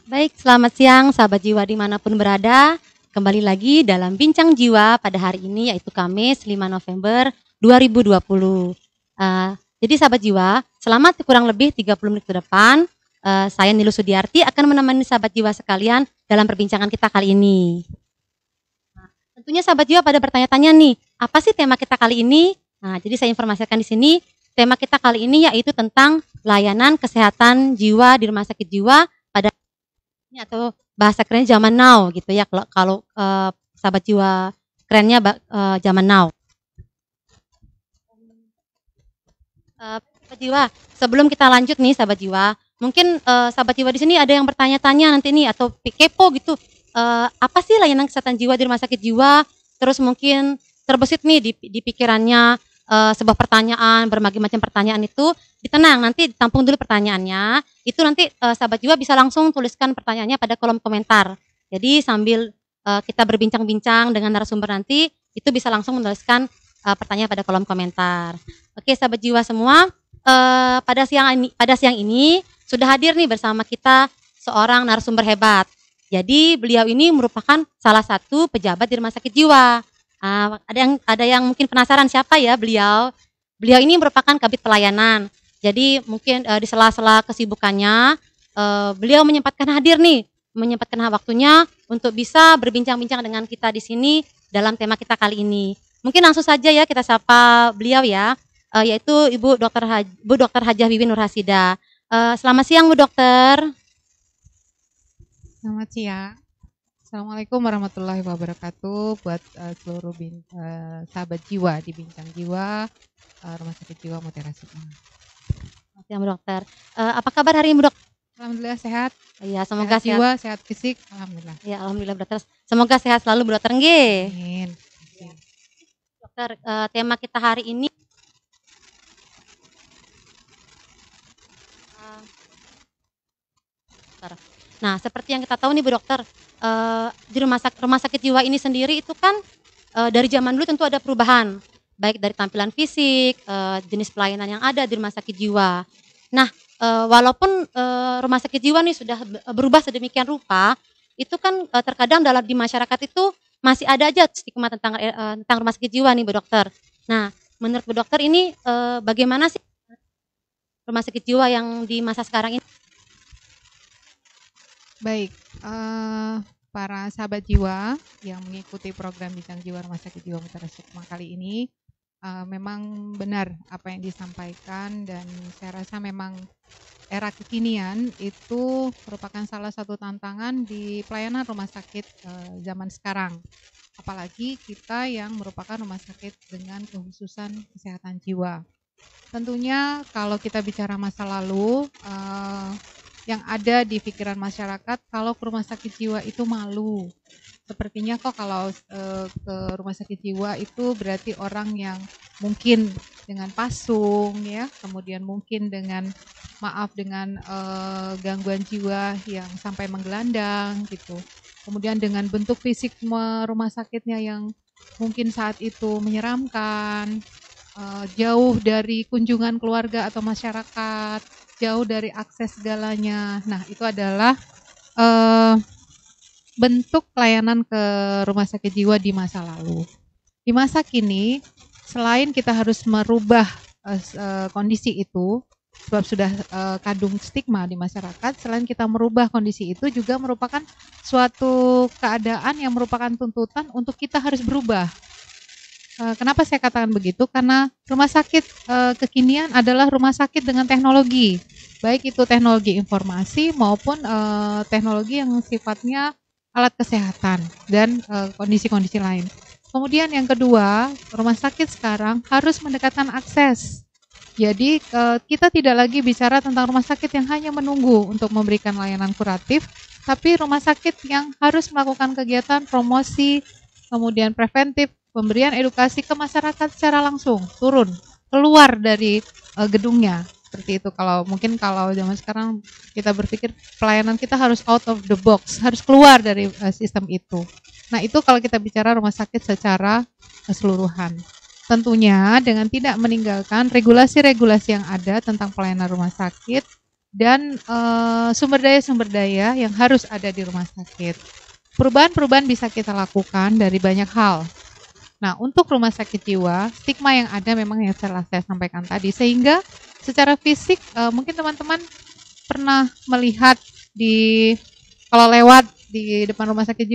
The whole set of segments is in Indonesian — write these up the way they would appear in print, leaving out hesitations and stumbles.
Baik, selamat siang sahabat jiwa dimanapun berada. Kembali lagi dalam Bincang Jiwa pada hari ini yaitu Kamis 5 November 2020. Jadi sahabat jiwa, selama kurang lebih 30 menit ke depan, saya Nilu Sudiarti akan menemani sahabat jiwa sekalian dalam perbincangan kita kali ini. Nah, tentunya sahabat jiwa pada bertanya-tanya nih, apa sih tema kita kali ini? Nah, jadi saya informasikan di sini, tema kita kali ini yaitu tentang layanan kesehatan jiwa di rumah sakit jiwa pada atau bahasa kerennya zaman now gitu ya, kalau sahabat jiwa kerennya zaman now. Sahabat jiwa, sebelum kita lanjut nih sahabat jiwa, mungkin sahabat jiwa di sini ada yang bertanya-tanya nanti nih atau kepo gitu, apa sih layanan kesehatan jiwa di rumah sakit jiwa? Terus mungkin terbesit nih di pikirannya sebuah pertanyaan, berbagai macam pertanyaan itu, tenang, nanti ditampung dulu pertanyaannya. Itu nanti sahabat jiwa bisa langsung tuliskan pertanyaannya pada kolom komentar. Jadi sambil kita berbincang-bincang dengan narasumber nanti, itu bisa langsung menuliskan pertanyaan pada kolom komentar. Oke, sahabat jiwa semua, pada siang ini sudah hadir nih bersama kita seorang narasumber hebat. Jadi beliau ini merupakan salah satu pejabat di rumah sakit jiwa. Ada yang mungkin penasaran siapa ya beliau? Beliau ini merupakan kabid pelayanan. Jadi mungkin di sela-sela kesibukannya beliau menyempatkan hadir nih, menyempatkan waktunya untuk bisa berbincang-bincang dengan kita di sini dalam tema kita kali ini. Mungkin langsung saja ya kita sapa beliau ya, yaitu Ibu Dr. Hajah Wiwi Nur Hasida. Selamat siang Bu Dokter. Selamat siang. Assalamualaikum warahmatullahi wabarakatuh buat seluruh sahabat jiwa di Bincang Jiwa Rumah Sakit Jiwa Mutiara Sukma. Selamat siang Bu Dokter. Apa kabar hari ini Bu Dok? Alhamdulillah sehat. Iya, semoga sehat jiwa, sehat fisik, alhamdulillah. Ya, alhamdulillah Bu Dokter. Semoga sehat selalu Bu Dokter nggih. Amin. Dokter, tema kita hari ini nah, seperti yang kita tahu nih Bu Dokter, di rumah sakit jiwa ini sendiri itu kan dari zaman dulu tentu ada perubahan, baik dari tampilan fisik, jenis pelayanan yang ada di rumah sakit jiwa. Nah, walaupun rumah sakit jiwa nih sudah berubah sedemikian rupa, itu kan terkadang di masyarakat itu masih ada aja stigma tentang rumah sakit jiwa nih Bu Dokter. Nah, menurut Bu Dokter ini bagaimana sih rumah sakit jiwa yang di masa sekarang ini? Baik, para sahabat jiwa yang mengikuti program Bincang Jiwa Rumah Sakit Jiwa Mutiara Sukma kali ini, memang benar apa yang disampaikan dan saya rasa memang era kekinian itu merupakan salah satu tantangan di pelayanan rumah sakit zaman sekarang. Apalagi kita yang merupakan rumah sakit dengan kekhususan kesehatan jiwa. Tentunya kalau kita bicara masa lalu, yang ada di pikiran masyarakat kalau ke rumah sakit jiwa itu malu. Sepertinya kok kalau ke rumah sakit jiwa itu berarti orang yang mungkin dengan pasung ya, kemudian mungkin dengan gangguan jiwa yang sampai menggelandang gitu. Kemudian dengan bentuk fisik rumah sakitnya yang mungkin saat itu menyeramkan, jauh dari kunjungan keluarga atau masyarakat, jauh dari akses segalanya. Nah, itu adalah bentuk pelayanan ke rumah sakit jiwa di masa lalu. Di masa kini, selain kita harus merubah kondisi itu, sebab sudah kadung stigma di masyarakat, selain kita merubah kondisi itu juga merupakan suatu keadaan yang merupakan tuntutan untuk kita harus berubah. Kenapa saya katakan begitu? Karena rumah sakit kekinian adalah rumah sakit dengan teknologi, baik itu teknologi informasi maupun teknologi yang sifatnya alat kesehatan dan kondisi-kondisi lain. Kemudian yang kedua, rumah sakit sekarang harus mendekatkan akses. Jadi kita tidak lagi bicara tentang rumah sakit yang hanya menunggu untuk memberikan layanan kuratif, tapi rumah sakit yang harus melakukan kegiatan promosi, kemudian preventif, pemberian edukasi ke masyarakat secara langsung, turun, keluar dari gedungnya. Seperti itu. Kalau zaman sekarang kita berpikir pelayanan kita harus out of the box, harus keluar dari sistem itu. Nah, itu kalau kita bicara rumah sakit secara keseluruhan. Tentunya dengan tidak meninggalkan regulasi-regulasi yang ada tentang pelayanan rumah sakit, dan sumber daya yang harus ada di rumah sakit. Perubahan-perubahan bisa kita lakukan dari banyak hal. Nah, untuk rumah sakit jiwa, stigma yang ada memang yang saya sampaikan tadi, sehingga secara fisik mungkin teman-teman pernah melihat kalau lewat di depan rumah sakit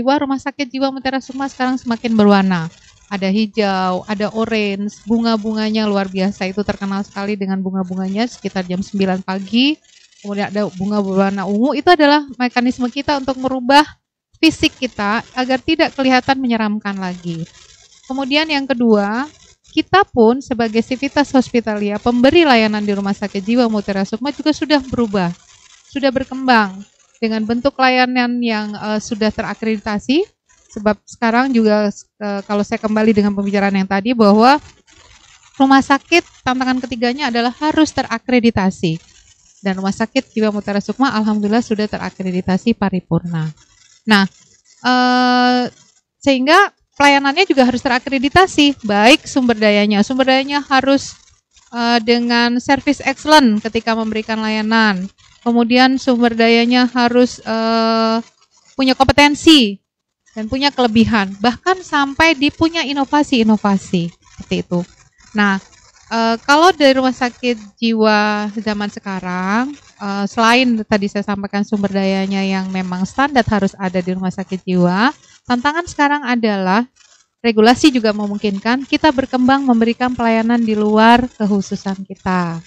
jiwa Mutiara Sukma sekarang semakin berwarna. Ada hijau, ada orange, bunga-bunganya luar biasa, itu terkenal sekali dengan bunga-bunganya sekitar jam 9 pagi. Kemudian ada bunga berwarna ungu, itu adalah mekanisme kita untuk merubah fisik kita agar tidak kelihatan menyeramkan lagi. Kemudian yang kedua, kita pun sebagai Civitas Hospitalia, pemberi layanan di Rumah Sakit Jiwa Mutiara Sukma juga sudah berubah, sudah berkembang dengan bentuk layanan yang sudah terakreditasi. Sebab sekarang juga kalau saya kembali dengan pembicaraan yang tadi bahwa rumah sakit tantangan ketiganya adalah harus terakreditasi. Dan Rumah Sakit Jiwa Mutiara Sukma alhamdulillah sudah terakreditasi paripurna. Nah, sehingga pelayanannya juga harus terakreditasi, baik sumber dayanya harus dengan service excellent ketika memberikan layanan. Kemudian sumber dayanya harus punya kompetensi dan punya kelebihan, bahkan sampai punya inovasi-inovasi seperti itu. Nah, kalau dari rumah sakit jiwa zaman sekarang, selain tadi saya sampaikan sumber dayanya yang memang standar harus ada di rumah sakit jiwa, tantangan sekarang adalah regulasi juga memungkinkan kita berkembang memberikan pelayanan di luar kehususan kita.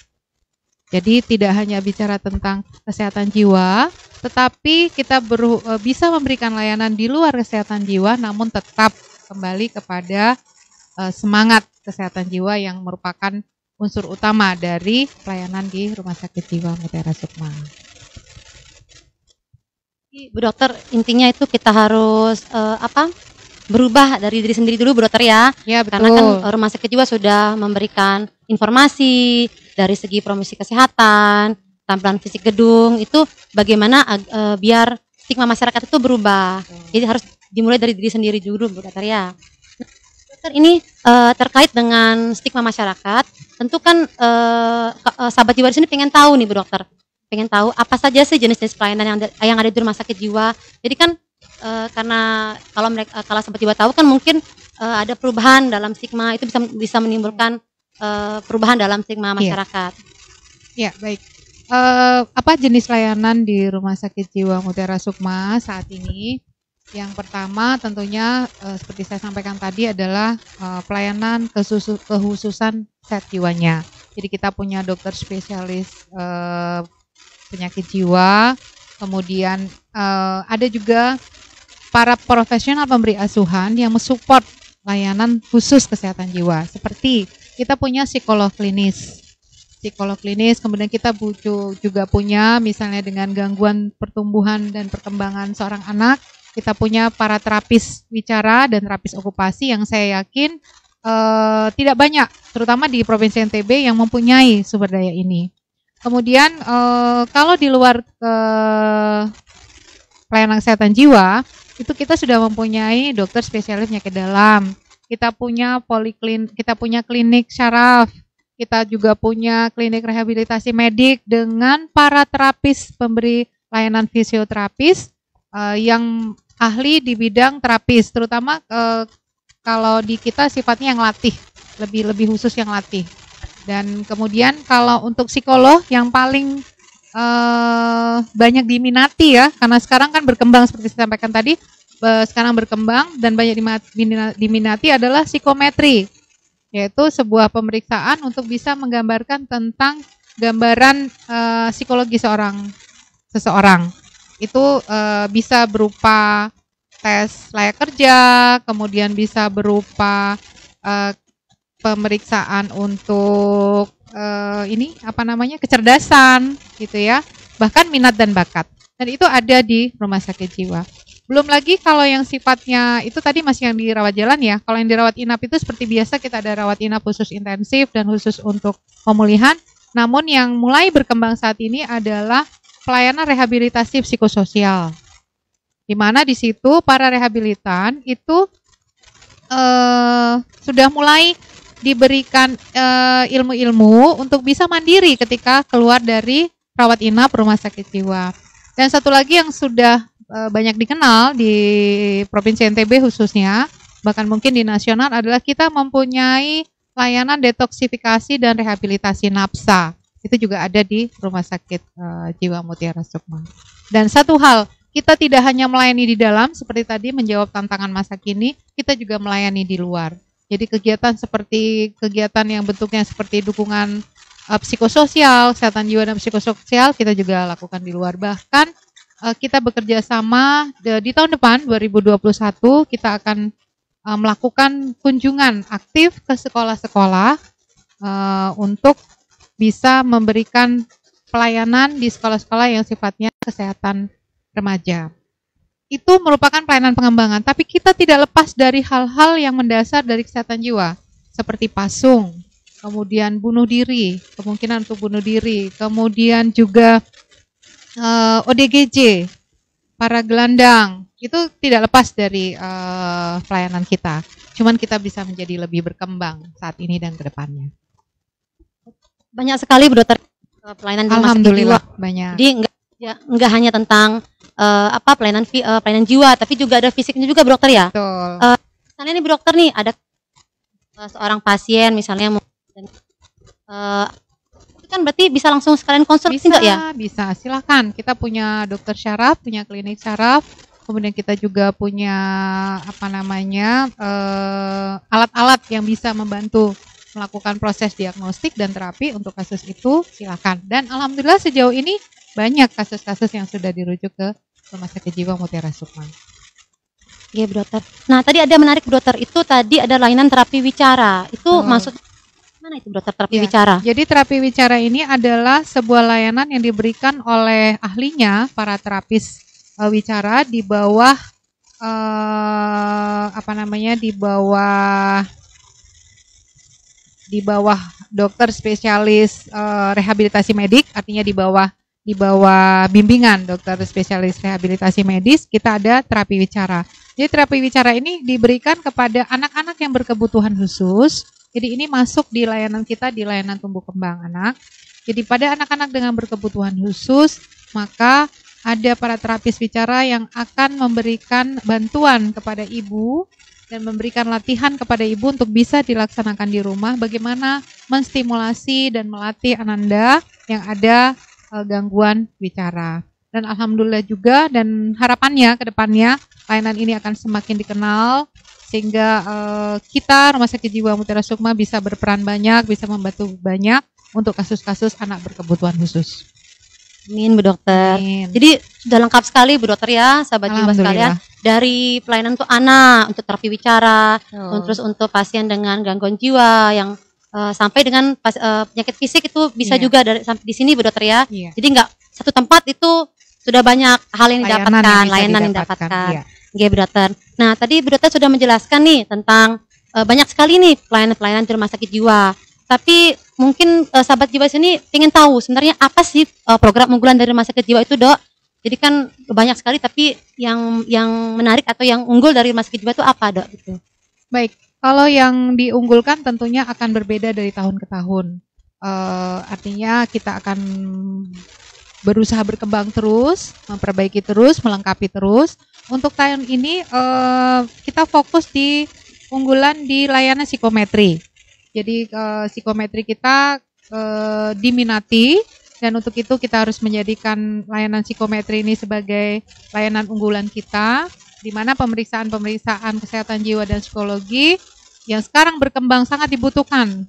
Jadi tidak hanya bicara tentang kesehatan jiwa, tetapi kita bisa memberikan layanan di luar kesehatan jiwa, namun tetap kembali kepada semangat kesehatan jiwa yang merupakan unsur utama dari pelayanan di Rumah Sakit Jiwa Mutiara Sukma. Bu Dokter, intinya itu kita harus berubah dari diri sendiri dulu, Bu Dokter ya. Ya, betul. Karena kan Rumah Sakit Jiwa sudah memberikan informasi dari segi promosi kesehatan, tampilan fisik gedung, itu bagaimana biar stigma masyarakat itu berubah. Jadi harus dimulai dari diri sendiri dulu, Bu Dokter ya. Dokter, ini terkait dengan stigma masyarakat, tentu kan sahabat jiwa di sini pengen tahu nih, Bu Dokter. Pengen tahu apa saja sih jenis-jenis pelayanan yang ada di rumah sakit jiwa. Jadi kan karena kalau sahabat jiwa tahu kan mungkin ada perubahan dalam stigma, itu bisa menimbulkan perubahan dalam stigma masyarakat. Ya, baik. Apa jenis layanan di Rumah Sakit Jiwa Mutiara Sukma saat ini? Yang pertama tentunya seperti saya sampaikan tadi adalah pelayanan kehususan set jiwanya. Jadi kita punya dokter spesialis penyakit jiwa, kemudian ada juga para profesional pemberi asuhan yang mensupport layanan khusus kesehatan jiwa. Seperti kita punya psikolog klinis, kemudian kita juga punya misalnya dengan gangguan pertumbuhan dan perkembangan seorang anak, kita punya para terapis wicara dan terapis okupasi yang saya yakin tidak banyak, terutama di Provinsi NTB yang mempunyai sumber daya ini. Kemudian kalau di luar pelayanan kesehatan jiwa, itu kita sudah mempunyai dokter spesialis penyakit dalam. Kita punya klinik syaraf, kita juga punya klinik rehabilitasi medik dengan para terapis pemberi layanan fisioterapis yang ahli di bidang terapis, terutama kalau di kita sifatnya yang latih, lebih khusus yang latih. Dan kemudian kalau untuk psikolog yang paling banyak diminati ya, karena sekarang kan berkembang seperti saya sampaikan tadi, sekarang berkembang dan banyak diminati adalah psikometri, yaitu sebuah pemeriksaan untuk bisa menggambarkan tentang gambaran psikologi seseorang. Itu bisa berupa tes layak kerja, kemudian bisa berupa pemeriksaan untuk kecerdasan gitu ya, bahkan minat dan bakat. Dan itu ada di rumah sakit jiwa. Belum lagi kalau yang sifatnya itu tadi masih yang dirawat jalan ya. Kalau yang dirawat inap itu seperti biasa kita ada rawat inap khusus intensif dan khusus untuk pemulihan. Namun yang mulai berkembang saat ini adalah pelayanan rehabilitasi psikososial. Di mana di situ para rehabilitan itu sudah mulai diberikan ilmu-ilmu untuk bisa mandiri ketika keluar dari rawat inap rumah sakit jiwa. Dan satu lagi yang sudah banyak dikenal di Provinsi NTB khususnya, bahkan mungkin di nasional, adalah kita mempunyai layanan detoksifikasi dan rehabilitasi nafsa. Itu juga ada di Rumah Sakit Jiwa Mutiara Sukma. Dan satu hal, kita tidak hanya melayani di dalam, seperti tadi menjawab tantangan masa kini, kita juga melayani di luar. Jadi kegiatan yang bentuknya seperti dukungan psikososial, kesehatan jiwa dan psikososial kita juga lakukan di luar. Bahkan kita bekerja sama di tahun depan 2021 kita akan melakukan kunjungan aktif ke sekolah-sekolah untuk bisa memberikan pelayanan di sekolah-sekolah yang sifatnya kesehatan remaja. Itu merupakan pelayanan pengembangan, tapi kita tidak lepas dari hal-hal yang mendasar dari kesehatan jiwa, seperti pasung, kemudian bunuh diri, kemungkinan untuk bunuh diri, kemudian juga ODGJ, para gelandang, itu tidak lepas dari pelayanan kita. Cuman kita bisa menjadi lebih berkembang saat ini dan ke depannya. Banyak sekali Bu Dokter pelayanan di rumah sakit jiwa. Alhamdulillah banyak. Jadi enggak hanya tentang pelayanan jiwa, tapi juga ada fisiknya juga Bu Dokter ya. Betul. Misalnya nih Bu Dokter nih ada seorang pasien misalnya itu kan berarti bisa langsung sekalian konsultasi enggak ya? Bisa, silakan. Kita punya dokter syaraf, punya klinik syaraf, kemudian kita juga punya alat-alat yang bisa membantu melakukan proses diagnostik dan terapi untuk kasus itu, silakan. Dan alhamdulillah sejauh ini banyak kasus-kasus yang sudah dirujuk ke Rumah Sakit Jiwa Mutiara Sukma. Iya Bu Dokter. Nah tadi ada menarik Bu Dokter, itu tadi ada layanan terapi wicara. Itu maksudnya mana itu Dokter terapi wicara? Jadi terapi wicara ini adalah sebuah layanan yang diberikan oleh ahlinya, para terapis wicara di bawah di bawah dokter spesialis rehabilitasi medik, artinya di bawah bimbingan dokter spesialis rehabilitasi medis, kita ada terapi wicara. Jadi terapi wicara ini diberikan kepada anak-anak yang berkebutuhan khusus. Jadi ini masuk di layanan kita, di layanan tumbuh kembang anak. Jadi pada anak-anak dengan berkebutuhan khusus, maka ada para terapis wicara yang akan memberikan bantuan kepada ibu dan memberikan latihan kepada ibu untuk bisa dilaksanakan di rumah, bagaimana menstimulasi dan melatih Ananda yang ada gangguan bicara. Dan alhamdulillah juga, dan harapannya ke depannya layanan ini akan semakin dikenal, sehingga kita Rumah Sakit Jiwa Mutiara Sukma bisa berperan banyak, bisa membantu banyak untuk kasus-kasus anak berkebutuhan khusus. Amin Bu Dokter. Amin. Jadi sudah lengkap sekali Bu Dokter ya, sahabat jiwa sekalian. Dari pelayanan untuk anak, untuk terapi bicara, terus untuk pasien dengan gangguan jiwa yang sampai dengan penyakit fisik itu bisa juga dari sampai di sini Bu Dokter ya. Jadi enggak satu tempat itu sudah banyak hal yang didapatkan, layanan yang didapatkan. Bu Dokter. Nah, tadi Bu Dokter sudah menjelaskan nih tentang banyak sekali nih pelayanan-pelayanan di rumah sakit jiwa. Tapi mungkin sahabat jiwa sini ingin tahu sebenarnya apa sih program unggulan dari rumah sakit jiwa itu, Dok? Jadi kan banyak sekali, tapi yang menarik atau yang unggul dari rumah sakit jiwa itu apa, Dok? Gitu. Baik, kalau yang diunggulkan tentunya akan berbeda dari tahun ke tahun. Artinya kita akan berusaha berkembang terus, memperbaiki terus, melengkapi terus. Untuk tahun ini kita fokus di unggulan di layanan psikometri. Jadi psikometri kita diminati, dan untuk itu kita harus menjadikan layanan psikometri ini sebagai layanan unggulan kita, di mana pemeriksaan-pemeriksaan kesehatan jiwa dan psikologi yang sekarang berkembang sangat dibutuhkan.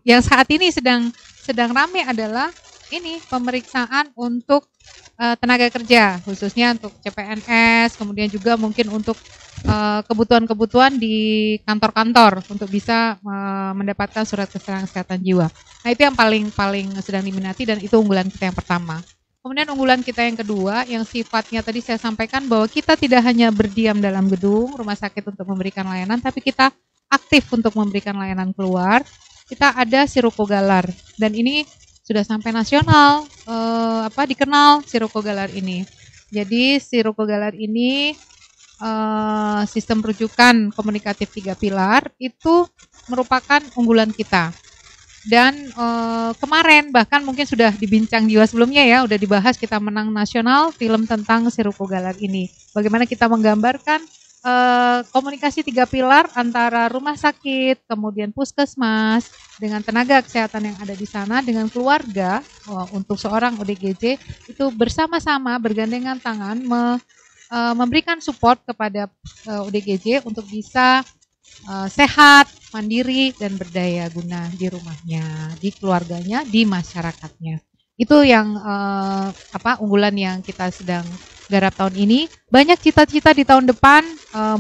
Yang saat ini sedang ramai adalah ini pemeriksaan untuk tenaga kerja, khususnya untuk CPNS, kemudian juga mungkin untuk kebutuhan-kebutuhan di kantor-kantor untuk bisa mendapatkan surat keterangan kesehatan jiwa. Nah, itu yang paling sedang diminati, dan itu unggulan kita yang pertama. Kemudian unggulan kita yang kedua, yang sifatnya tadi saya sampaikan bahwa kita tidak hanya berdiam dalam gedung rumah sakit untuk memberikan layanan, tapi kita aktif untuk memberikan layanan keluar. Kita ada Sirukogalar, dan ini sudah sampai nasional, dikenal Sirukogalar ini. Jadi Sirukogalar ini sistem rujukan komunikatif 3 pilar itu merupakan unggulan kita. Dan kemarin bahkan mungkin sudah dibincang jiwa sebelumnya ya, udah dibahas, kita menang nasional film tentang Siruko Galar ini. Bagaimana kita menggambarkan komunikasi 3 pilar antara rumah sakit, kemudian puskesmas, dengan tenaga kesehatan yang ada di sana, dengan keluarga untuk seorang ODGJ itu bersama-sama bergandengan tangan memberikan support kepada ODGJ untuk bisa sehat, mandiri, dan berdaya guna di rumahnya, di keluarganya, di masyarakatnya. Itu yang unggulan yang kita sedang garap tahun ini. Banyak cita-cita di tahun depan,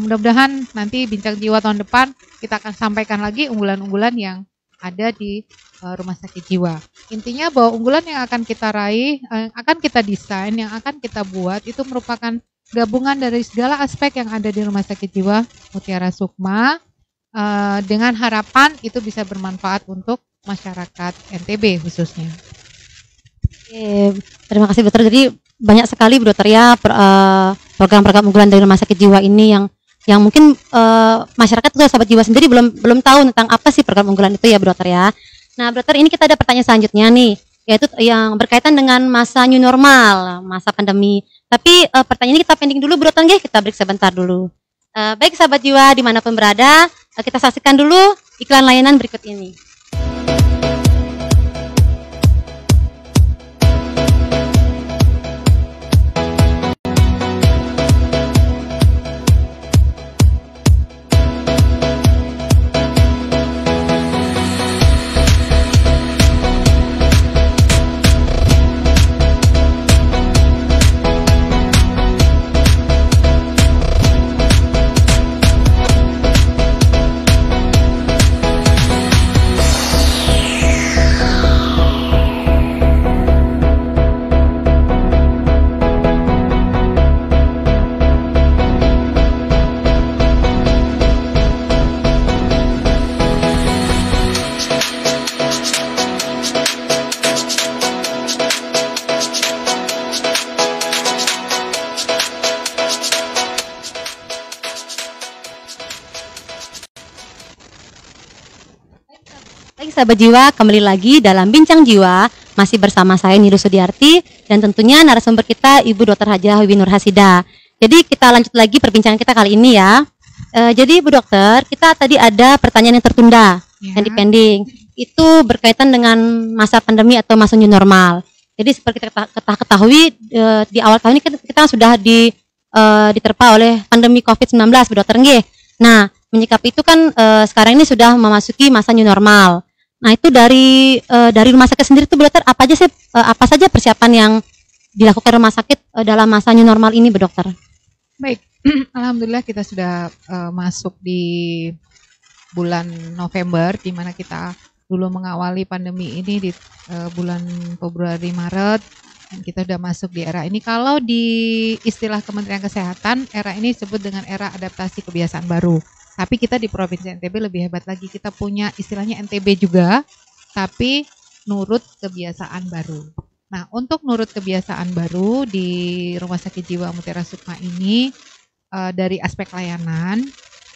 mudah-mudahan nanti Bincang Jiwa tahun depan kita akan sampaikan lagi unggulan-unggulan yang ada di rumah sakit jiwa. Intinya bahwa unggulan yang akan kita raih, yang akan kita desain, yang akan kita buat itu merupakan gabungan dari segala aspek yang ada di rumah sakit jiwa Mutiara Sukma, dengan harapan itu bisa bermanfaat untuk masyarakat NTB khususnya. Oke, terima kasih dokter. Jadi banyak sekali Bu Dokter ya program-program unggulan dari rumah sakit jiwa ini yang mungkin masyarakat atau sahabat jiwa sendiri belum tahu tentang apa sih program unggulan itu ya Bu Dokter ya. Nah Bu Dokter, ini kita ada pertanyaan selanjutnya nih, yaitu yang berkaitan dengan masa new normal, masa pandemi. Tapi pertanyaan ini kita pending dulu Bu Dokter, kita break sebentar dulu. Baik sahabat jiwa dimanapun berada, kita saksikan dulu iklan layanan berikut ini. Sahabat jiwa, kembali lagi dalam Bincang Jiwa, masih bersama saya Niru Sudiarti dan tentunya narasumber kita Ibu Dr. Hajah Wiwi Nur Hasida. Jadi kita lanjut lagi perbincangan kita kali ini ya. Jadi Bu Dokter, kita tadi ada pertanyaan yang tertunda, yang dipending. Itu berkaitan dengan masa pandemi atau masa new normal. Jadi seperti kita ketahui di awal tahun ini kita sudah diterpa oleh pandemi COVID-19 Bu Dokter nggih. Nah, menyikapi itu kan sekarang ini sudah memasuki masa new normal. Nah, itu dari rumah sakit sendiri itu Bu Dokter, apa saja persiapan yang dilakukan rumah sakit dalam masa new normal ini Bu Dokter? Baik, alhamdulillah kita sudah masuk di bulan November, di mana kita dulu mengawali pandemi ini di bulan Februari Maret, dan kita sudah masuk di era ini. Kalau di istilah Kementerian Kesehatan, era ini disebut dengan era adaptasi kebiasaan baru. Tapi kita di Provinsi NTB lebih hebat lagi, kita punya istilahnya NTB juga, tapi nurut kebiasaan baru. Nah, untuk nurut kebiasaan baru di Rumah Sakit Jiwa Mutiara Sukma ini, dari aspek layanan,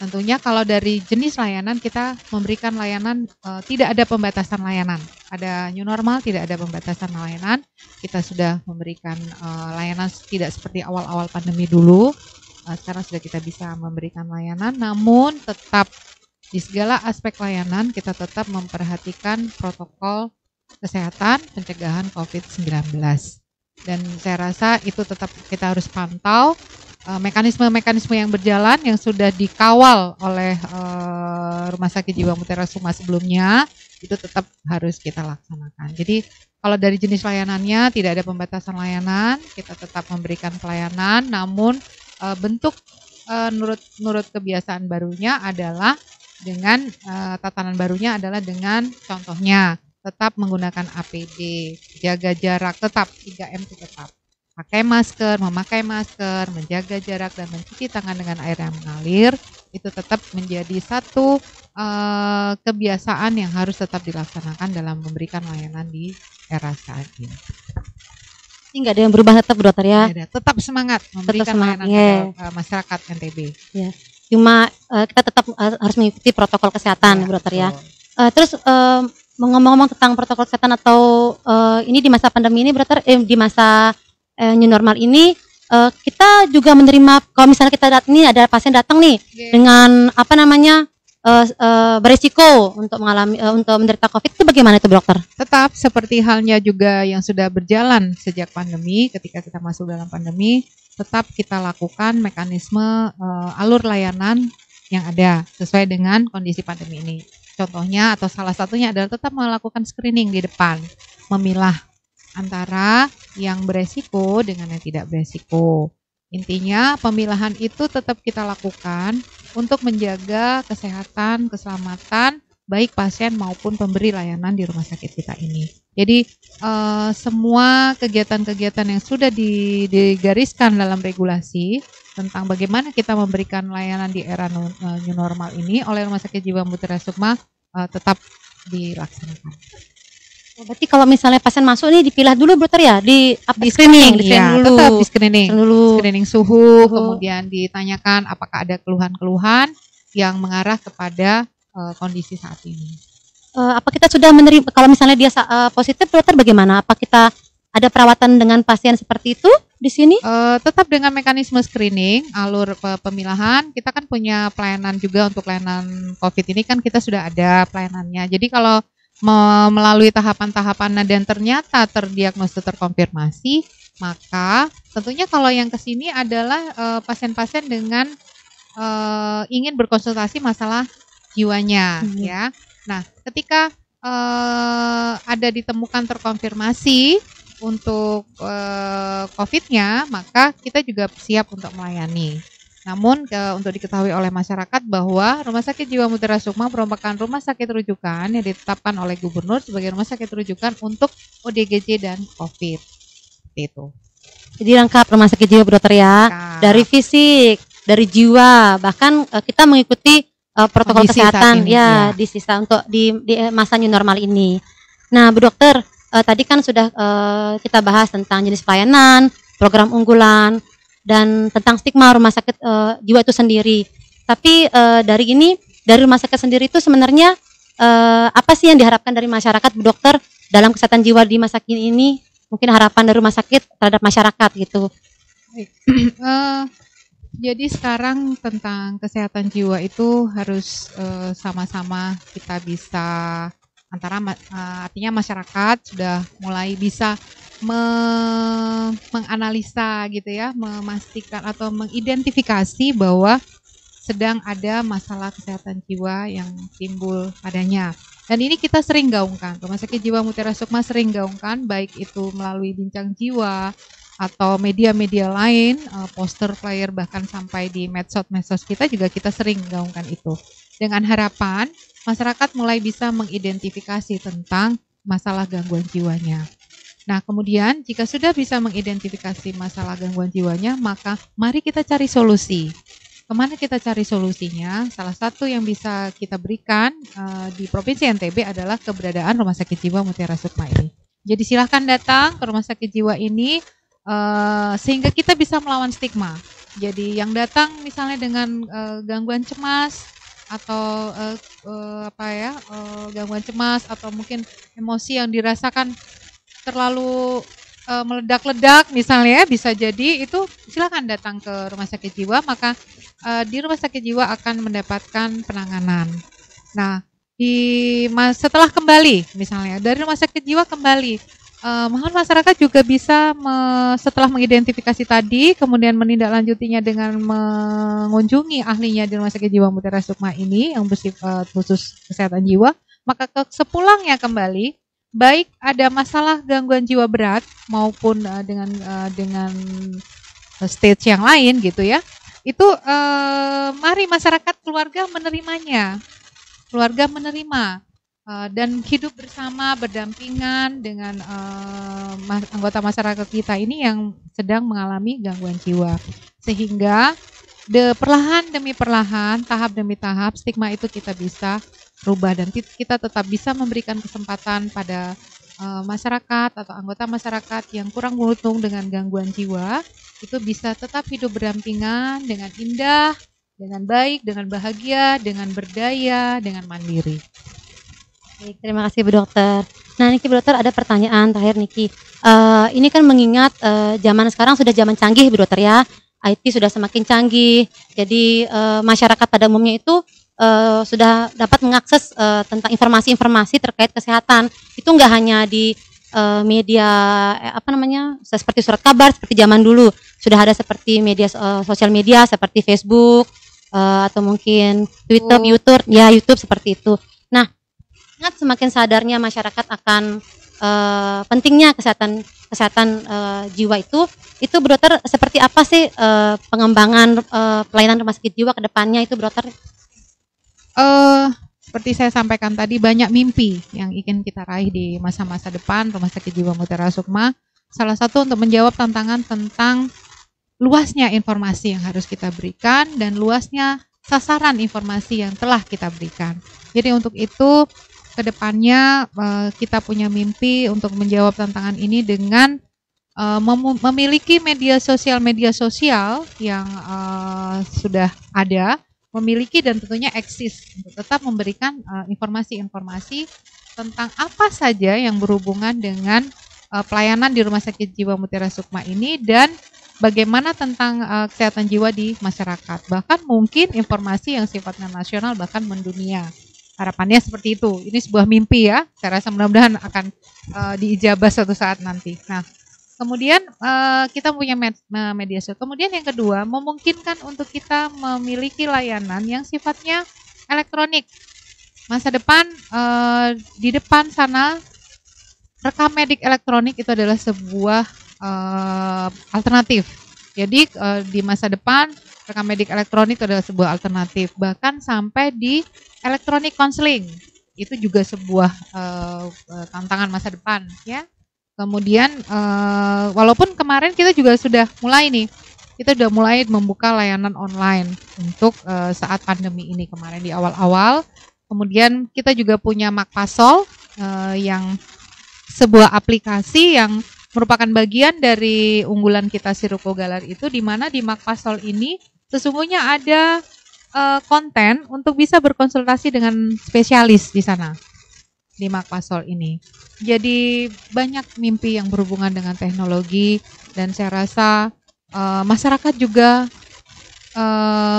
tentunya kalau dari jenis layanan kita memberikan layanan, tidak ada pembatasan layanan. Ada new normal, tidak ada pembatasan layanan. Kita sudah memberikan layanan tidak seperti awal-awal pandemi dulu. Sekarang sudah kita bisa memberikan layanan, namun tetap di segala aspek layanan kita tetap memperhatikan protokol kesehatan pencegahan COVID-19. Dan saya rasa itu tetap kita harus pantau mekanisme-mekanisme yang berjalan yang sudah dikawal oleh Rumah Sakit Jiwa Mutiara Sukma sebelumnya, itu tetap harus kita laksanakan. Jadi kalau dari jenis layanannya tidak ada pembatasan layanan, kita tetap memberikan pelayanan, namun bentuk nurut kebiasaan barunya adalah dengan tatanan barunya adalah dengan contohnya tetap menggunakan APD, jaga jarak tetap 3M itu tetap. Pakai masker, memakai masker, menjaga jarak dan mencuci tangan dengan air yang mengalir itu tetap menjadi satu kebiasaan yang harus tetap dilaksanakan dalam memberikan layanan di era saat ini. Nggak ada yang berubah tetap Bu Dokter ya? Tetap semangat memberikan layanan kepada masyarakat NTB. Ya. Cuma kita tetap harus mengikuti protokol kesehatan Bu Dokter ya. Terus ngomong-ngomong tentang protokol kesehatan atau ini di masa pandemi ini, Dokter, di masa new normal ini, kita juga menerima kalau misalnya ini ada pasien datang nih dengan apa namanya beresiko untuk mengalami untuk menderita COVID, itu bagaimana itu, Dokter? Tetap seperti halnya juga yang sudah berjalan sejak pandemi, ketika kita masuk dalam pandemi, tetap kita lakukan mekanisme alur layanan yang ada sesuai dengan kondisi pandemi ini. Contohnya atau salah satunya adalah tetap melakukan screening di depan, memilah antara yang beresiko dengan yang tidak beresiko. Intinya pemilahan itu tetap kita lakukan untuk menjaga kesehatan, keselamatan baik pasien maupun pemberi layanan di rumah sakit kita ini. Jadi semua kegiatan-kegiatan yang sudah digariskan dalam regulasi tentang bagaimana kita memberikan layanan di era new normal ini oleh Rumah Sakit Jiwa Mutiara Sukma tetap dilaksanakan. Berarti kalau misalnya pasien masuk nih dipilah dulu, Dokter, ya, di screening, ya, dulu. Tetap di screening suhu, kemudian ditanyakan apakah ada keluhan-keluhan yang mengarah kepada kondisi saat ini. Apa kita sudah menerima kalau misalnya dia positif, Dokter, bagaimana? Apa kita ada perawatan dengan pasien seperti itu di sini? Tetap dengan mekanisme screening, alur pemilahan. Kita kan punya pelayanan juga untuk layanan COVID ini kan kita sudah ada pelayanannya. Jadi kalau melalui tahapan-tahapan dan ternyata terdiagnosa terkonfirmasi, maka tentunya kalau yang kesini adalah pasien-pasien dengan ingin berkonsultasi masalah jiwanya, ya. Nah, ketika ada ditemukan terkonfirmasi untuk COVID-nya, maka kita juga siap untuk melayani. Namun untuk diketahui oleh masyarakat bahwa Rumah Sakit Jiwa Mutiara Sukma merupakan rumah sakit rujukan yang ditetapkan oleh Gubernur sebagai rumah sakit rujukan untuk ODGJ dan COVID. Seperti itu. Jadi lengkap Rumah Sakit Jiwa, Dokter, ya. Lengkap. Dari fisik, dari jiwa, bahkan kita mengikuti protokol kondisi kesehatan ini, ya di sisa untuk di masa new normal ini. Nah, Bu Dokter, tadi kan sudah kita bahas tentang jenis pelayanan, program unggulan, dan tentang stigma rumah sakit jiwa itu sendiri. Tapi dari rumah sakit sendiri itu sebenarnya apa sih yang diharapkan dari masyarakat, Bu Dokter, dalam kesehatan jiwa di masa kini ini? Mungkin harapan dari rumah sakit terhadap masyarakat gitu. Jadi sekarang tentang kesehatan jiwa itu harus sama-sama kita bisa artinya masyarakat sudah mulai bisa menganalisa gitu ya, memastikan atau mengidentifikasi bahwa sedang ada masalah kesehatan jiwa yang timbul padanya. Dan ini kita sering gaungkan, Rumah Sakit Jiwa Mutiara Sukma sering gaungkan, baik itu melalui bincang jiwa atau media-media lain, poster, flyer, bahkan sampai di medsos kita juga kita sering gaungkan itu. Dengan harapan masyarakat mulai bisa mengidentifikasi tentang masalah gangguan jiwanya. Nah, kemudian jika sudah bisa mengidentifikasi masalah gangguan jiwanya, maka mari kita cari solusi. Kemana kita cari solusinya? Salah satu yang bisa kita berikan di Provinsi NTB adalah keberadaan Rumah Sakit Jiwa Mutiara Sukma ini. Jadi silahkan datang ke Rumah Sakit Jiwa ini sehingga kita bisa melawan stigma. Jadi yang datang misalnya dengan gangguan cemas atau gangguan cemas atau mungkin emosi yang dirasakan terlalu meledak-ledak misalnya, bisa jadi itu silakan datang ke Rumah Sakit Jiwa, maka di Rumah Sakit Jiwa akan mendapatkan penanganan. Nah, setelah kembali misalnya dari Rumah Sakit Jiwa kembali, mohon masyarakat juga bisa setelah mengidentifikasi tadi, kemudian menindaklanjutinya dengan mengunjungi ahlinya di Rumah Sakit Jiwa Mutiara Sukma ini yang bersifat khusus kesehatan jiwa, maka sepulangnya kembali, baik ada masalah gangguan jiwa berat maupun dengan stage yang lain gitu ya, itu mari masyarakat keluarga menerimanya, dan hidup bersama berdampingan dengan anggota masyarakat kita ini yang sedang mengalami gangguan jiwa, sehingga perlahan demi perlahan, tahap demi tahap, stigma itu kita bisa rubah dan kita tetap bisa memberikan kesempatan pada masyarakat atau anggota masyarakat yang kurang beruntung dengan gangguan jiwa itu bisa tetap hidup berdampingan dengan indah, dengan baik, dengan bahagia, dengan berdaya, dengan mandiri. Baik, terima kasih Bu Dokter. Nah, Niki Bu Dokter ada pertanyaan terakhir Niki. Ini kan mengingat zaman sekarang sudah zaman canggih Bu Dokter ya. IT sudah semakin canggih. Jadi masyarakat pada umumnya itu sudah dapat mengakses tentang informasi-informasi terkait kesehatan. Itu enggak hanya di media apa namanya? Seperti surat kabar seperti zaman dulu. Sudah ada seperti media sosial media seperti Facebook atau mungkin Twitter, YouTube, ya YouTube seperti itu. Nah, ingat semakin sadarnya masyarakat akan pentingnya kesehatan jiwa itu Bu Dokter seperti apa sih pengembangan pelayanan rumah sakit jiwa ke depannya itu Bu Dokter? Seperti saya sampaikan tadi, banyak mimpi yang ingin kita raih di masa-masa depan Rumah Sakit Jiwa Mutiara Sukma. Salah satu untuk menjawab tantangan tentang luasnya informasi yang harus kita berikan dan luasnya sasaran informasi yang telah kita berikan. Jadi untuk itu kedepannya kita punya mimpi untuk menjawab tantangan ini dengan memiliki media sosial yang sudah ada, memiliki dan tentunya eksis untuk tetap memberikan informasi-informasi tentang apa saja yang berhubungan dengan pelayanan di Rumah Sakit Jiwa Mutiara Sukma ini dan bagaimana tentang kesehatan jiwa di masyarakat. Bahkan mungkin informasi yang sifatnya nasional bahkan mendunia. Harapannya seperti itu. Ini sebuah mimpi ya. Saya rasa mudah-mudahan akan diijabah suatu saat nanti. Nah, kemudian kita punya media sosial. Kemudian yang kedua, memungkinkan untuk kita memiliki layanan yang sifatnya elektronik. Masa depan di depan sana rekam medik elektronik itu adalah sebuah alternatif. Jadi di masa depan rekam medik elektronik itu adalah sebuah alternatif. Bahkan sampai di elektronik konseling itu juga sebuah tantangan masa depan ya. Kemudian walaupun kemarin kita juga sudah mulai nih, kita sudah mulai membuka layanan online untuk saat pandemi ini kemarin di awal-awal. Kemudian kita juga punya Makpasol yang sebuah aplikasi yang merupakan bagian dari unggulan kita Siruko Galar itu, di mana di Makpasol ini sesungguhnya ada konten untuk bisa berkonsultasi dengan spesialis di sana di Makpasol ini. Jadi banyak mimpi yang berhubungan dengan teknologi dan saya rasa masyarakat juga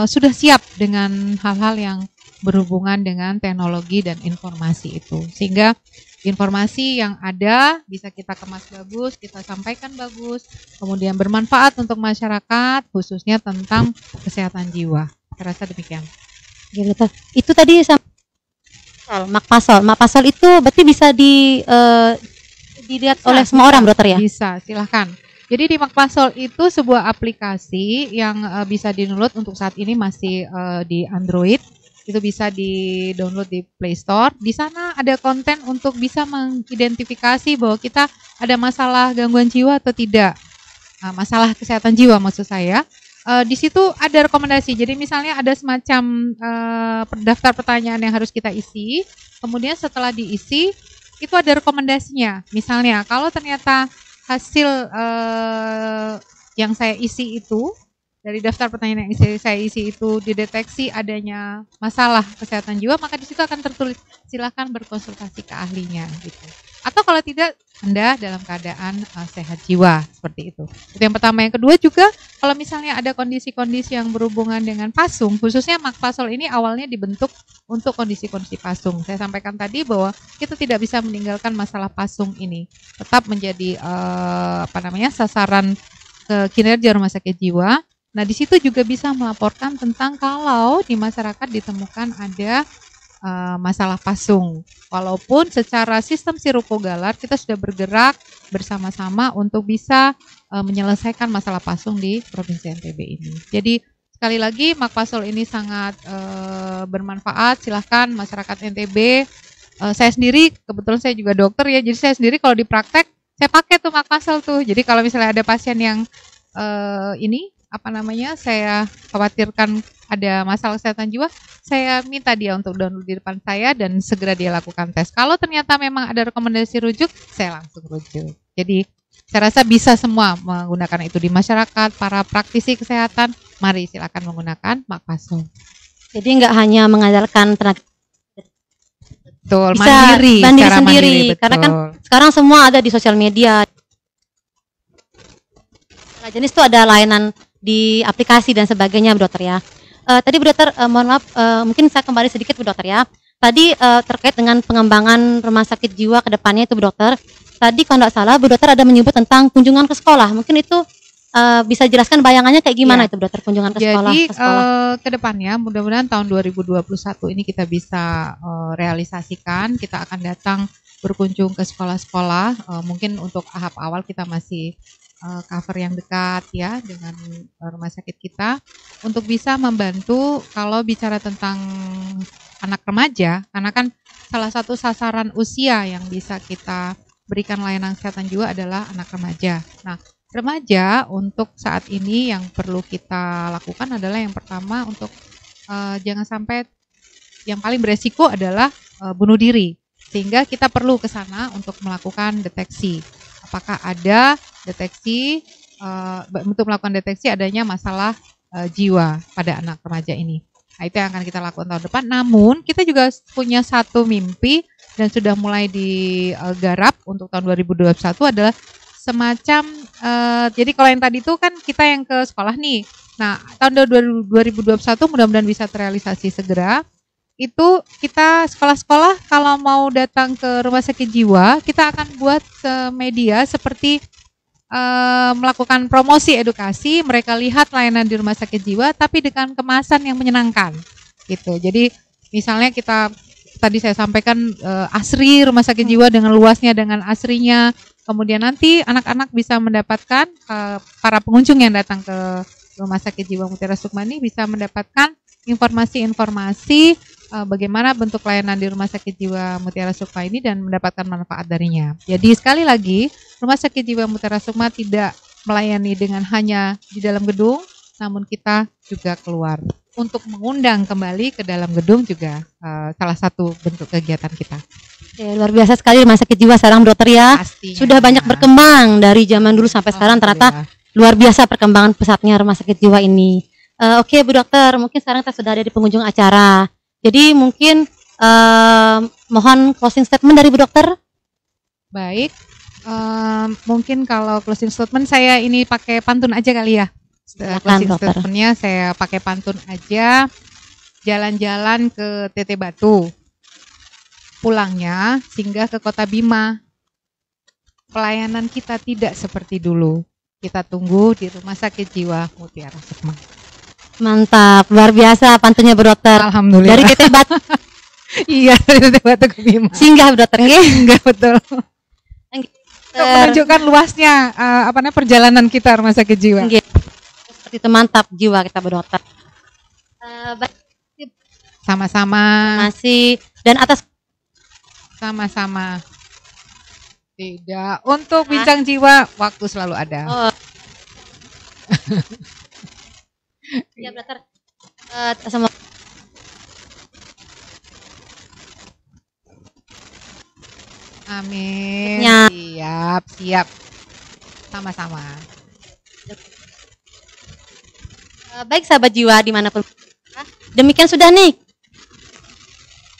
sudah siap dengan hal-hal yang berhubungan dengan teknologi dan informasi itu. Sehingga informasi yang ada bisa kita kemas bagus, kita sampaikan bagus, kemudian bermanfaat untuk masyarakat khususnya tentang kesehatan jiwa. Saya rasa demikian. Ya, betul. Itu tadi Makpasol. Makpasol itu berarti bisa dilihat oleh semua orang, Dokter ya? Bisa, silahkan. Jadi di Makpasol itu sebuah aplikasi yang bisa di-download untuk saat ini masih di Android. Itu bisa di-download di Play Store. Di sana ada konten untuk bisa mengidentifikasi bahwa kita ada masalah gangguan jiwa atau tidak. Masalah kesehatan jiwa maksud saya. Di situ ada rekomendasi. Jadi misalnya ada semacam daftar pertanyaan yang harus kita isi. Kemudian setelah diisi, itu ada rekomendasinya. Misalnya kalau ternyata hasil yang saya isi itu, dari daftar pertanyaan yang saya isi itu dideteksi adanya masalah kesehatan jiwa, maka di situ akan tertulis silakan berkonsultasi ke ahlinya gitu. Atau kalau tidak, Anda dalam keadaan sehat jiwa, seperti itu. Itu yang pertama. Yang kedua juga, kalau misalnya ada kondisi-kondisi yang berhubungan dengan pasung, khususnya Makpasol ini awalnya dibentuk untuk kondisi-kondisi pasung. Saya sampaikan tadi bahwa kita tidak bisa meninggalkan masalah pasung ini. Tetap menjadi sasaran kinerja rumah sakit jiwa. Nah, di situ juga bisa melaporkan tentang kalau di masyarakat ditemukan ada masalah pasung. Walaupun secara sistem Siruko Galar kita sudah bergerak bersama-sama untuk bisa menyelesaikan masalah pasung di Provinsi NTB ini. Jadi sekali lagi Makpasol ini sangat bermanfaat. Silahkan masyarakat NTB. Saya sendiri kebetulan saya juga dokter ya. Jadi saya sendiri kalau di praktek saya pakai tuh Makpasol tuh. Jadi kalau misalnya ada pasien yang saya khawatirkan ada masalah kesehatan jiwa, saya minta dia untuk download di depan saya dan segera dia lakukan tes. Kalau ternyata memang ada rekomendasi rujuk, saya langsung rujuk. Jadi saya rasa bisa semua menggunakan itu di masyarakat, para praktisi kesehatan, mari silakan menggunakan Makpasol. Jadi nggak hanya mengandalkan tenaga Betul, bisa mandiri, mandiri secara sendiri. mandiri, betul. Karena kan sekarang semua ada di sosial media. Nah, jenis itu ada layanan di aplikasi dan sebagainya, Bu Dokter ya. Tadi Bu Dokter, mohon maaf, mungkin saya kembali sedikit Bu Dokter ya. Tadi terkait dengan pengembangan rumah sakit jiwa ke depannya itu Bu Dokter. Tadi kalau tidak salah Bu Dokter ada menyebut tentang kunjungan ke sekolah. Mungkin itu bisa jelaskan bayangannya kayak gimana itu Bu Dokter, kunjungan ke sekolah? Jadi ke depannya mudah-mudahan tahun 2021 ini kita bisa realisasikan. Kita akan datang berkunjung ke sekolah-sekolah. Mungkin untuk tahap awal kita masih cover yang dekat ya dengan rumah sakit kita untuk bisa membantu kalau bicara tentang anak remaja, karena kan salah satu sasaran usia yang bisa kita berikan layanan kesehatan jiwa adalah anak remaja. Nah, remaja untuk saat ini yang perlu kita lakukan adalah yang pertama untuk jangan sampai yang paling beresiko adalah bunuh diri, sehingga kita perlu ke sana untuk melakukan deteksi. Apakah ada deteksi untuk melakukan deteksi adanya masalah jiwa pada anak remaja ini. Nah, itu yang akan kita lakukan tahun depan. Namun kita juga punya satu mimpi dan sudah mulai digarap untuk tahun 2021 adalah semacam jadi kalau yang tadi itu kan kita yang ke sekolah nih. Nah, tahun 2021 mudah-mudahan bisa terrealisasi segera. Itu kita sekolah-sekolah kalau mau datang ke rumah sakit jiwa, kita akan buat media seperti melakukan promosi edukasi, mereka lihat layanan di rumah sakit jiwa tapi dengan kemasan yang menyenangkan gitu. Jadi misalnya kita tadi saya sampaikan asri rumah sakit jiwa dengan luasnya, dengan asrinya. Kemudian nanti anak-anak bisa mendapatkan para pengunjung yang datang ke Rumah Sakit Jiwa Mutiara Sukma ini bisa mendapatkan informasi-informasi bagaimana bentuk layanan di Rumah Sakit Jiwa Mutiara Sukma ini dan mendapatkan manfaat darinya. Jadi sekali lagi, Rumah Sakit Jiwa Mutiara Sukma tidak melayani dengan hanya di dalam gedung, namun kita juga keluar. Untuk mengundang kembali ke dalam gedung juga salah satu bentuk kegiatan kita. Oke, luar biasa sekali Rumah Sakit Jiwa sekarang Dokter ya. Pastinya. Sudah banyak berkembang dari zaman dulu sampai sekarang, ternyata luar biasa perkembangan pesatnya Rumah Sakit Jiwa ini. Oke Bu Dokter, mungkin sekarang kita sudah ada di penghujung acara. Jadi mungkin mohon closing statement dari Bu Dokter. Baik, mungkin kalau closing statement saya ini pakai pantun aja kali ya. Closing statementnya saya pakai pantun aja. Jalan-jalan ke Tete Batu, pulangnya singgah ke Kota Bima. Pelayanan kita tidak seperti dulu. Kita tunggu di Rumah Sakit Jiwa Mutiara Sukma. Mantap, luar biasa pantunnya Bu Dokter. Alhamdulillah. Dari Tete Batu. Iya, dari Tete Batu ke Bima. Singgah Bu Dokter nggih? Enggak, betul. Untuk menunjukkan luasnya perjalanan kita Rumah Sakit Jiwa. Nggih. Seperti itu, mantap jiwa kita Bu Dokter. Sama-sama. Masih dan atas sama-sama. Tidak, untuk bincang jiwa waktu selalu ada. Oh. Ya, Dokter. Sama. Amin. Ya. Siap. Sama-sama. Baik sahabat jiwa dimanapun. Demikian sudah nih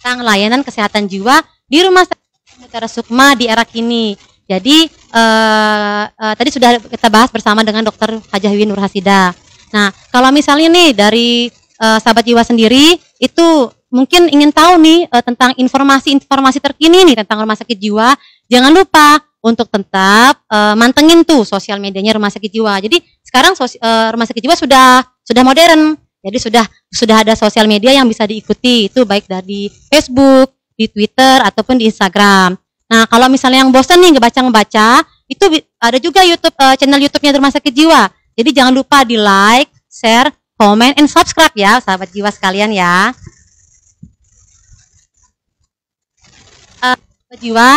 tentang layanan kesehatan jiwa di Rumah Sakit Mutiara Sukma di era kini. Jadi tadi sudah kita bahas bersama dengan Dr. Hajah Wiwin Nur Hasida. Nah, kalau misalnya nih dari sahabat jiwa sendiri itu mungkin ingin tahu nih tentang informasi-informasi terkini nih tentang Rumah Sakit Jiwa, jangan lupa untuk tetap mantengin tuh sosial medianya Rumah Sakit Jiwa. Jadi sekarang Rumah Sakit Jiwa sudah modern. Jadi sudah ada sosial media yang bisa diikuti, itu baik dari Facebook, di Twitter ataupun di Instagram. Nah, kalau misalnya yang bosan nih ngebaca, itu ada juga channel YouTube-nya Rumah Sakit Jiwa. Jadi jangan lupa di like, share, comment, and subscribe ya, sahabat jiwa sekalian ya. Sahabat jiwa,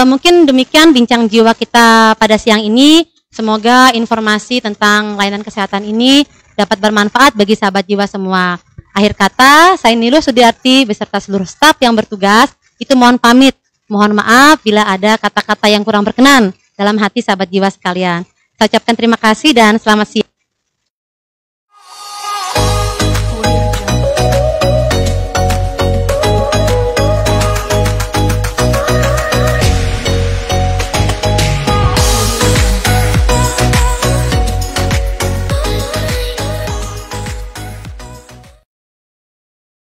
mungkin demikian bincang jiwa kita pada siang ini. Semoga informasi tentang layanan kesehatan ini dapat bermanfaat bagi sahabat jiwa semua. Akhir kata, saya Niluh Sudiarti beserta seluruh staf yang bertugas, itu mohon pamit. Mohon maaf bila ada kata-kata yang kurang berkenan dalam hati sahabat jiwa sekalian. Saya ucapkan terima kasih dan selamat siang.